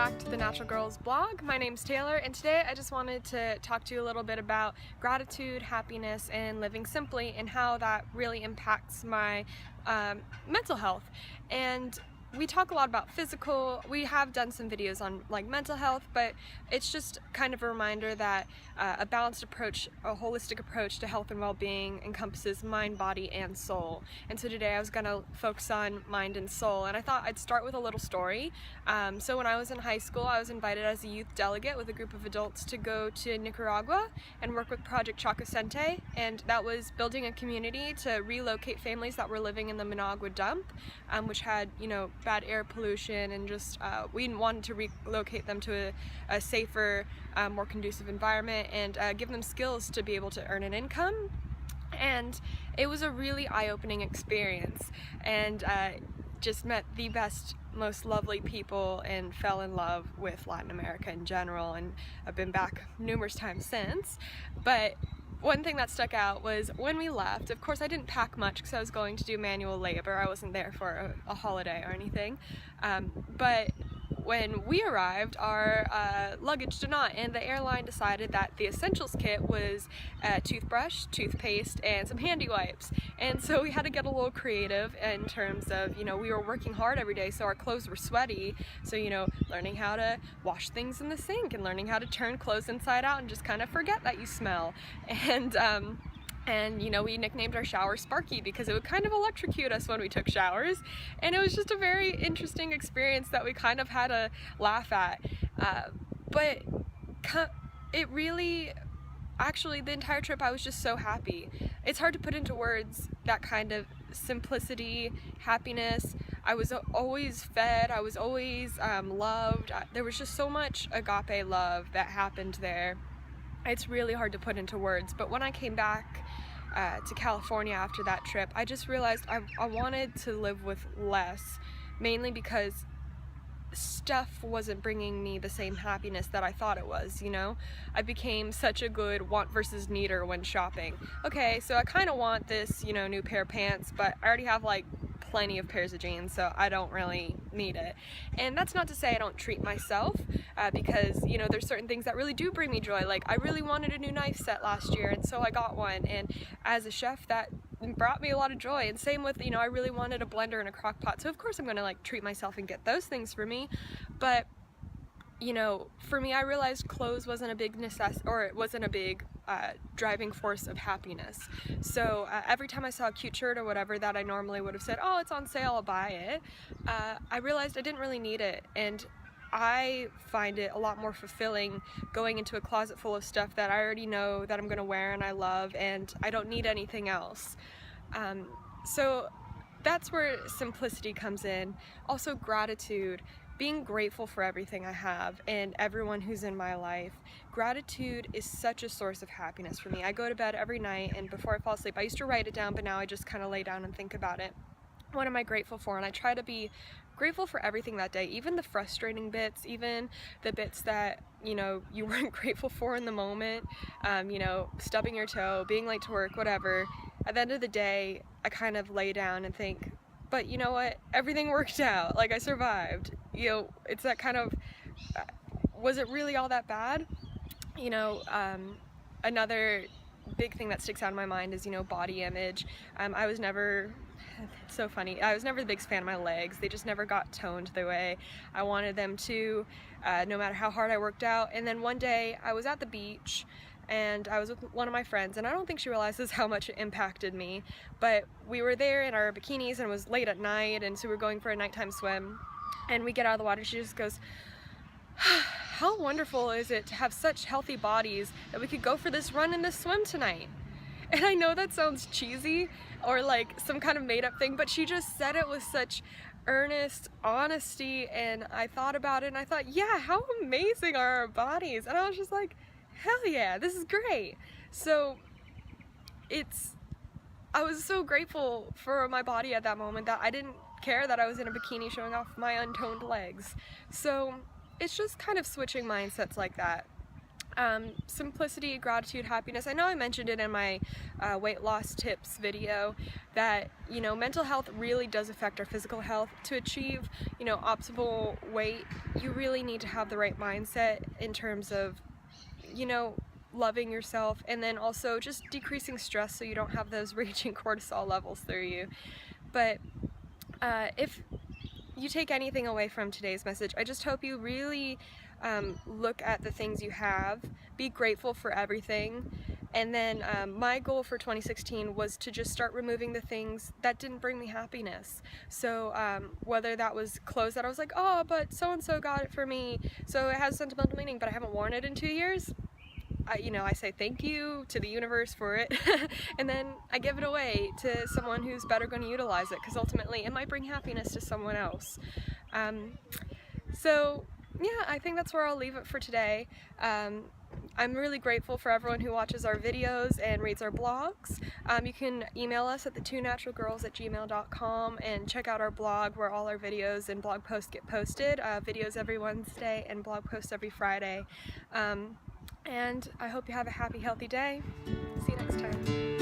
back to the Natural Girls blog. My name's Taylor, and today I just wanted to talk to you a little bit about gratitude, happiness, and living simply, and how that really impacts my mental health. And we talk a lot about physical. We have done some videos on like mental health, but it's just kind of a reminder that a balanced approach, a holistic approach to health and well-being encompasses mind, body, and soul. And so today I was going to focus on mind and soul, and I thought I'd start with a little story. So when I was in high school, I was invited as a youth delegate with a group of adults to go to Nicaragua and work with Project Chacosente, and that was building a community to relocate families that were living in the Managua dump, which had, bad air pollution, and just we wanted to relocate them to a safer, more conducive environment, and give them skills to be able to earn an income. And it was a really eye-opening experience, and just met the best, most lovely people, and fell in love with Latin America in general, and I've been back numerous times since. But one thing that stuck out was when we left. Of course, I didn't pack much because I was going to do manual labor. I wasn't there for a holiday or anything. But when we arrived, our luggage did not, and the airline decided that the essentials kit was a toothbrush, toothpaste, and some handy wipes. And so we had to get a little creative in terms of, we were working hard every day, so our clothes were sweaty. So, learning how to wash things in the sink, and learning how to turn clothes inside out and just kind of forget that you smell. And we nicknamed our shower Sparky because it would kind of electrocute us when we took showers, and it was just a very interesting experience that we kind of had to laugh at. But it really, actually, the entire trip I was just so happy. It's hard to put into words that kind of simplicity, happiness. I was always fed, I was always loved. There was just so much agape love that happened there. It's really hard to put into words, but when I came back to California after that trip, I just realized I wanted to live with less, mainly because stuff wasn't bringing me the same happiness that I thought it was, I became such a good want versus needer when shopping. Okay, so I kind of want this, new pair of pants, but I already have like plenty of pairs of jeans, so I don't really need it. And that's not to say I don't treat myself, because there's certain things that really do bring me joy. Like, I really wanted a new knife set last year, and so I got one, and as a chef that brought me a lot of joy. And same with, I really wanted a blender and a crock pot, so of course I'm gonna treat myself and get those things for me. But for me, I realized clothes wasn't a big it wasn't a big driving force of happiness. So every time I saw a cute shirt or whatever that I normally would have said, oh, it's on sale, I'll buy it, I realized I didn't really need it. And I find it a lot more fulfilling going into a closet full of stuff that I already know that I'm gonna wear and I love, and I don't need anything else. So that's where simplicity comes in. Also gratitude. Being grateful for everything I have and everyone who's in my life. Gratitude is such a source of happiness for me. I go to bed every night, and before I fall asleep, I used to write it down, but now I just kind of lay down and think about it. What am I grateful for? And I try to be grateful for everything that day, even the frustrating bits, even the bits that, you weren't grateful for in the moment, stubbing your toe, being late to work, whatever. At the end of the day, I kind of lay down and think, but you know what? Everything worked out. Like, I survived. It's that kind of, was it really all that bad? Another big thing that sticks out in my mind is, body image. I was never, it's so funny, I was never the biggest fan of my legs. They just never got toned the way I wanted them to, no matter how hard I worked out. And then one day I was at the beach, and I was with one of my friends, and I don't think she realizes how much it impacted me, but we were there in our bikinis, and it was late at night, and so we were going for a nighttime swim, and we get out of the water. She just goes, how wonderful is it to have such healthy bodies that we could go for this run and this swim tonight? And I know that sounds cheesy or like some kind of made-up thing, but she just said it with such earnest honesty, and I thought about it, and I thought, yeah, how amazing are our bodies? And I was just like, hell yeah, this is great. So I was so grateful for my body at that moment that I didn't care that I was in a bikini showing off my untoned legs. So it's just kind of switching mindsets like that. Simplicity, gratitude, happiness. I know I mentioned it in my weight loss tips video that, you know, mental health really does affect our physical health. To achieve, you know, optimal weight, you really need to have the right mindset in terms of, you know, loving yourself, and then also just decreasing stress so you don't have those raging cortisol levels through you. But if you take anything away from today's message, I just hope you really look at the things you have, be grateful for everything, and then my goal for 2016 was to just start removing the things that didn't bring me happiness. So whether that was clothes that I was like, oh, but so-and-so got it for me, so it has sentimental meaning, but I haven't worn it in 2 years, I say thank you to the universe for it, and then I give it away to someone who's better going to utilize it, because ultimately it might bring happiness to someone else. So yeah, I think that's where I'll leave it for today. I'm really grateful for everyone who watches our videos and reads our blogs. You can email us at the2naturalgirls@gmail.com and check out our blog where all our videos and blog posts get posted. Videos every Wednesday and blog posts every Friday. And I hope you have a happy, healthy day. See you next time.